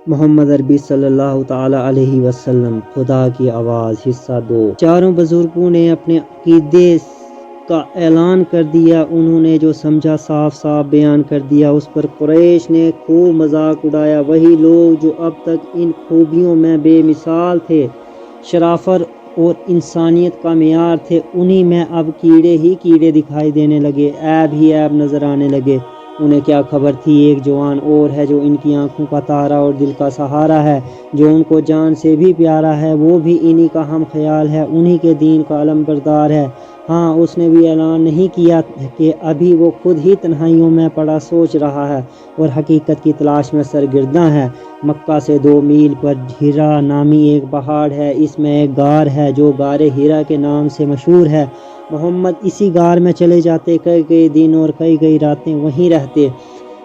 محمد عربی صلی اللہ تعالی علیہ وسلم، خدا کی آواز، حصہ 2۔ چاروں بزرگوں نے اپنے عقیدے کا اعلان کر دیا، انہوں نے جو سمجھا صاف صاف بیان کر دیا، اس پر قریش نے خوب مذاق اڑایا۔ وہی لوگ جو اب تک ان خوبیوں میں بے مثال تھے، شرافت اور انسانیت کا معیار تھے، انہی میں اب کیڑے ہی کیڑے دکھائی دینے لگے، عیب ہی عیب نظر آنے لگے۔ انہیں کیا خبر تھی ایک جوان اور ہے جو ان کی آنکھوں کا تارا اور دل کا سہارا ہے، جو ان کو جان سے بھی پیارا ہے، وہ بھی انہی کا ہم خیال ہے، انہی کے دین کا علم بردار ہے۔ ہاں، اس نے بھی اعلان نہیں کیا کہ ابھی وہ خود ہی تنہائیوں میں پڑا سوچ رہا ہے اور حقیقت کی تلاش میں سرگرداں ہے۔ مکہ سے 2 میل پر ہرا نامی ایک پہاڑ ہے، اس میں ایک غار ہے جو غار ہرا کے نام سے مشہور ہے۔ محمد اسی غار میں چلے جاتے، کئی دن اور کئی راتیں وہیں رہتے۔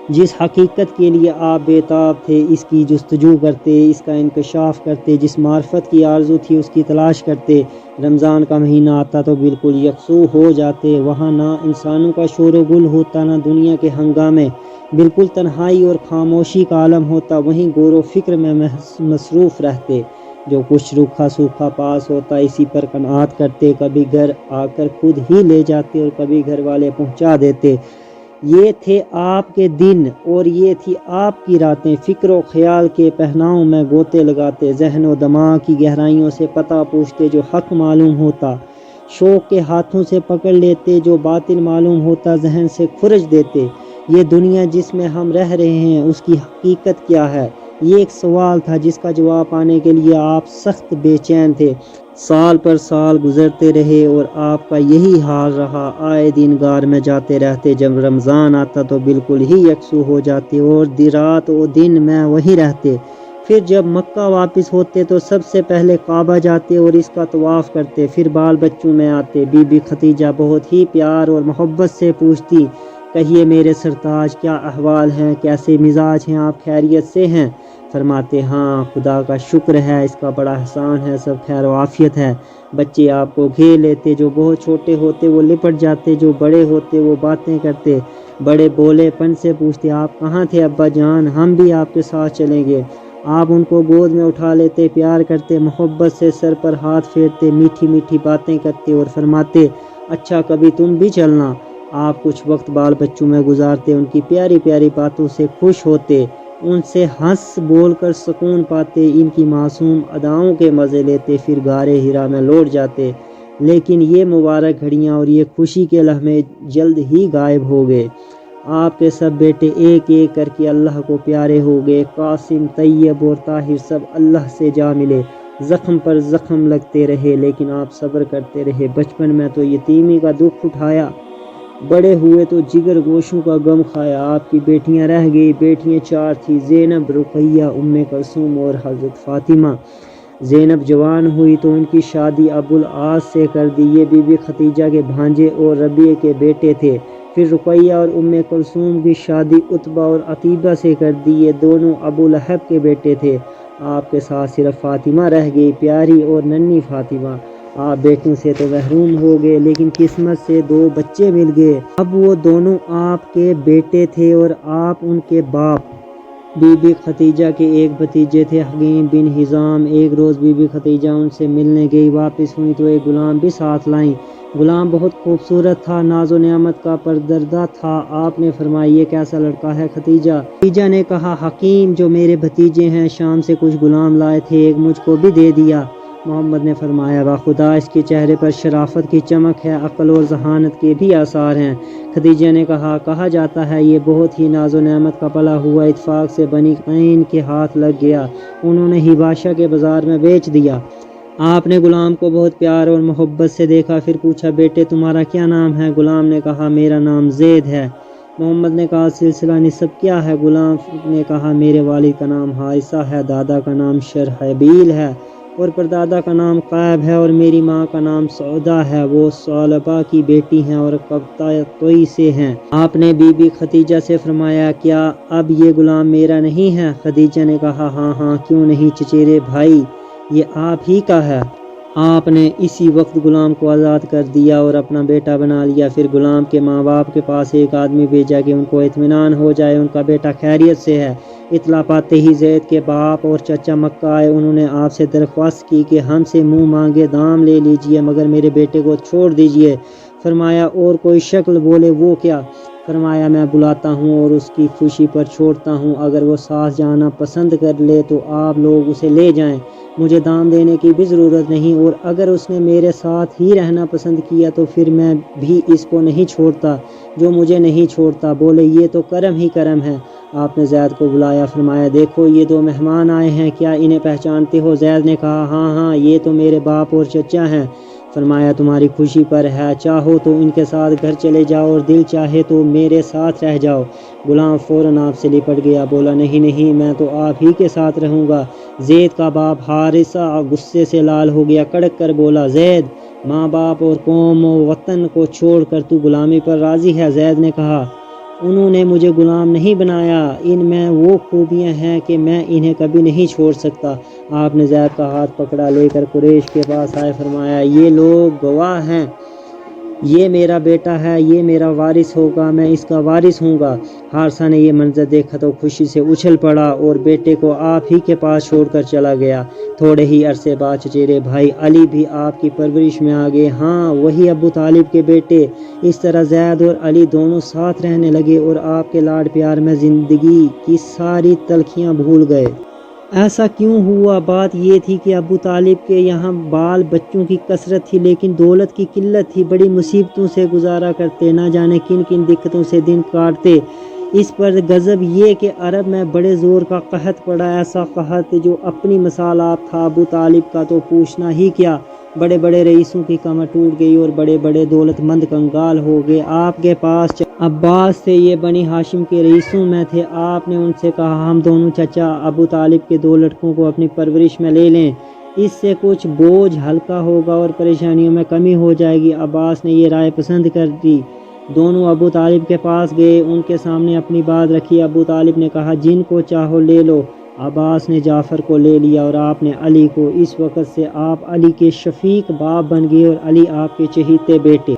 جس حقیقت کے لیے آپ بے تاب تھے، اس کی جستجو کرتے، اس کا انکشاف کرتے، جس معرفت کی آرزو تھی اس کی تلاش کرتے۔ رمضان کا مہینہ آتا تو بالکل یکسو ہو جاتے، وہاں نہ انسانوں کا شور و گل ہوتا، نہ دنیا کے ہنگامے، بالکل تنہائی اور خاموشی کا عالم ہوتا، وہیں غور و فکر میں مصروف رہتے۔ جو کچھ روکھا سوکھا پاس ہوتا اسی پر قناعت کرتے، کبھی گھر آ کر خود ہی لے جاتے اور کبھی گھر والے پہنچا دیتے۔ یہ تھے آپ کے دن اور یہ تھی آپ کی راتیں، فکر و خیال کے پہناؤں میں گوتے لگاتے، ذہن و دماغ کی گہرائیوں سے پتہ پوچھتے، جو حق معلوم ہوتا شوق کے ہاتھوں سے پکڑ لیتے، جو باطل معلوم ہوتا ذہن سے کھرچ دیتے۔ یہ دنیا جس میں ہم رہ رہے ہیں، اس کی حقیقت کیا ہے؟ یہ ایک سوال تھا جس کا جواب پانے کے لیے آپ سخت بے چین تھے۔ سال پر سال گزرتے رہے اور آپ کا یہی حال رہا، آئے دن غار میں جاتے رہتے، جب رمضان آتا تو بالکل ہی یکسو ہو جاتے اور رات و دن میں وہیں رہتے۔ پھر جب مکہ واپس ہوتے تو سب سے پہلے کعبہ جاتے اور اس کا طواف کرتے، پھر بال بچوں میں آتے۔ بی بی خدیجہ بہت ہی پیار اور محبت سے پوچھتی، کہیے میرے سرتاج، کیا احوال ہیں، کیسے مزاج ہیں، آپ خیریت سے ہیں؟ فرماتے، ہاں خدا کا شکر ہے، اس کا بڑا احسان ہے، سب خیر و عافیت ہے۔ بچے آپ کو گھیر لیتے، جو بہت چھوٹے ہوتے وہ لپٹ جاتے، جو بڑے ہوتے وہ باتیں کرتے، بڑے بولے پن سے پوچھتے، آپ کہاں تھے ابا جان، ہم بھی آپ کے ساتھ چلیں گے۔ آپ ان کو گود میں اٹھا لیتے، پیار کرتے، محبت سے سر پر ہاتھ پھیرتے، میٹھی میٹھی باتیں کرتے اور فرماتے، اچھا کبھی تم بھی چلنا۔ آپ کچھ وقت بال بچوں میں گزارتے، ان کی پیاری پیاری باتوں سے خوش ہوتے، ان سے ہنس بول کر سکون پاتے، ان کی معصوم اداؤں کے مزے لیتے، پھر غار ہرا میں لوٹ جاتے۔ لیکن یہ مبارک گھڑیاں اور یہ خوشی کے لمحے جلد ہی غائب ہو گئے۔ آپ کے سب بیٹے ایک ایک کر کے اللہ کو پیارے ہو گئے، قاسم، طیب اور طاہر سب اللہ سے جا ملے، زخم پر زخم لگتے رہے، لیکن آپ صبر کرتے رہے۔ بچپن میں تو یتیمی کا دکھ اٹھایا، بڑے ہوئے تو جگر گوشوں کا غم کھایا۔ آپ کی بیٹیاں رہ گئی، بیٹیاں 4 تھیں، زینب، رقیہ، ام کلثوم اور حضرت فاطمہ۔ زینب جوان ہوئی تو ان کی شادی ابوالعاص سے کر دی، یہ بی بی خدیجہ کے بھانجے اور ربیعہ کے بیٹے تھے۔ پھر رقیہ اور ام کلثوم کی شادی عتبہ اور عتیبہ سے کر دی، یہ دونوں ابو لہب کے بیٹے تھے۔ آپ کے ساتھ صرف فاطمہ رہ گئی، پیاری اور ننھی فاطمہ۔ آپ بیٹوں سے تو محروم ہو گئے، لیکن قسمت سے 2 بچے مل گئے، اب وہ دونوں آپ کے بیٹے تھے اور آپ ان کے باپ۔ بی بی خدیجہ کے ایک بھتیجے تھے، حکیم بن حزام۔ ایک روز بی بی خدیجہ ان سے ملنے گئی، واپس ہوئی تو ایک غلام بھی ساتھ لائیں۔ غلام بہت خوبصورت تھا، ناز و نعمت کا پردردہ تھا۔ آپ نے فرمایا، یہ کیسا لڑکا ہے خدیجہ نے کہا، حکیم، جو میرے بھتیجے ہیں شام سے کچھ غلام لائے تھے، ایک مجھ کو بھی دے دیا۔ محمد نے فرمایا، بخدا اس کے چہرے پر شرافت کی چمک ہے، عقل اور ذہانت کے بھی آثار ہیں۔ خدیجہ نے کہا جاتا ہے یہ بہت ہی ناز و نعمت کا پلا ہوا، اتفاق سے بنی قین کے ہاتھ لگ گیا، انہوں نے حباشہ کے بازار میں بیچ دیا۔ آپ نے غلام کو بہت پیار اور محبت سے دیکھا، پھر پوچھا، بیٹے تمہارا کیا نام ہے؟ غلام نے کہا، میرا نام زید ہے۔ محمد نے کہا، سلسلہ نسب کیا ہے؟ غلام نے کہا، میرے والد کا نام حارثہ ہے، دادا کا نام شرحبیل ہے اور پردادا کا نام قیب ہے، اور میری ماں کا نام سعودہ ہے، وہ ثعلبہ کی بیٹی ہیں اور قبطی سے ہیں۔ آپ نے بی بی خدیجہ سے فرمایا، کیا اب یہ غلام میرا نہیں ہے؟ خدیجہ نے کہا، ہاں ہاں، کیوں نہیں چچیرے بھائی، یہ آپ ہی کا ہے۔ آپ نے اسی وقت غلام کو آزاد کر دیا اور اپنا بیٹا بنا لیا۔ پھر غلام کے ماں باپ کے پاس ایک آدمی بھیجا کہ ان کو اطمینان ہو جائے ان کا بیٹا خیریت سے ہے۔ اطلاع پاتے ہی زید کے باپ اور چچا مکہ آئے۔ انہوں نے آپ سے درخواست کی کہ ہم سے منہ مانگے دام لے لیجئے مگر میرے بیٹے کو چھوڑ دیجئے۔ فرمایا اور کوئی شکل؟ بولے وہ کیا؟ فرمایا میں بلاتا ہوں اور اس کی خوشی پر چھوڑتا ہوں، اگر وہ ساتھ جانا پسند کر لے تو آپ لوگ اسے لے جائیں، مجھے دام دینے کی بھی ضرورت نہیں، اور اگر اس نے میرے ساتھ ہی رہنا پسند کیا تو پھر میں بھی اس کو نہیں چھوڑتا جو مجھے نہیں چھوڑتا۔ بولے یہ تو کرم ہی کرم ہے۔ آپ نے زید کو بلایا، فرمایا دیکھو یہ دو مہمان آئے ہیں، کیا انہیں پہچانتے ہو؟ زید نے کہا ہاں ہاں یہ تو میرے باپ اور چچا ہیں۔ فرمایا تمہاری خوشی پر ہے، چاہو تو ان کے ساتھ گھر چلے جاؤ اور دل چاہے تو میرے ساتھ رہ جاؤ۔ غلام فوراً آپ سے لپٹ گیا، بولا نہیں نہیں میں تو آپ ہی کے ساتھ رہوں گا۔ زید کا باپ حارثہ غصے سے لال ہو گیا، کڑک کر بولا زید ماں باپ اور قوم و وطن کو چھوڑ کر تو غلامی پر راضی ہے؟ زید نے کہا انہوں نے مجھے غلام نہیں بنایا، ان میں وہ خوبیاں ہیں کہ میں انہیں کبھی نہیں چھوڑ سکتا۔ آپ نے زید کا ہاتھ پکڑا، لے کر قریش کے پاس آئے، فرمایا یہ لوگ گواہ ہیں، یہ میرا بیٹا ہے، یہ میرا وارث ہوگا، میں اس کا وارث ہوں گا۔ حارثہ نے یہ منظر دیکھا تو خوشی سے اچھل پڑا اور بیٹے کو آپ ہی کے پاس چھوڑ کر چلا گیا۔ تھوڑے ہی عرصے بعد چچیرے بھائی علی بھی آپ کی پرورش میں آ گئے، ہاں وہی ابو طالب کے بیٹے۔ اس طرح زید اور علی دونوں ساتھ رہنے لگے اور آپ کے لاڈ پیار میں زندگی کی ساری تلخیاں بھول گئے۔ ایسا کیوں ہوا؟ بات یہ تھی کہ ابو طالب کے یہاں بال بچوں کی کثرت تھی لیکن دولت کی قلت تھی، بڑی مصیبتوں سے گزارا کرتے، نہ جانے کن کن دقتوں سے دن کاٹتے۔ اس پر غضب یہ کہ عرب میں بڑے زور کا قحط پڑا، ایسا قحط جو اپنی مثال آپ تھا۔ ابو طالب کا تو پوچھنا ہی کیا، بڑے بڑے رئیسوں کی کمر ٹوٹ گئی اور بڑے بڑے دولت مند کنگال ہو گئے۔ آپ کے پاس عباس تھے، یہ بنی ہاشم کے رئیسوں میں تھے۔ آپ نے ان سے کہا ہم دونوں چچا ابو طالب کے 2 لڑکوں کو اپنی پرورش میں لے لیں، اس سے کچھ بوجھ ہلکا ہوگا اور پریشانیوں میں کمی ہو جائے گی۔ عباس نے یہ رائے پسند کر دی، دونوں ابو طالب کے پاس گئے، ان کے سامنے اپنی بات رکھی۔ ابو طالب نے کہا جن کو چاہو لے لو۔ عباس نے جعفر کو لے لیا اور آپ نے علی کو۔ اس وقت سے آپ علی کے شفیق باپ بن گئے اور علی آپ کے چہیتے بیٹے۔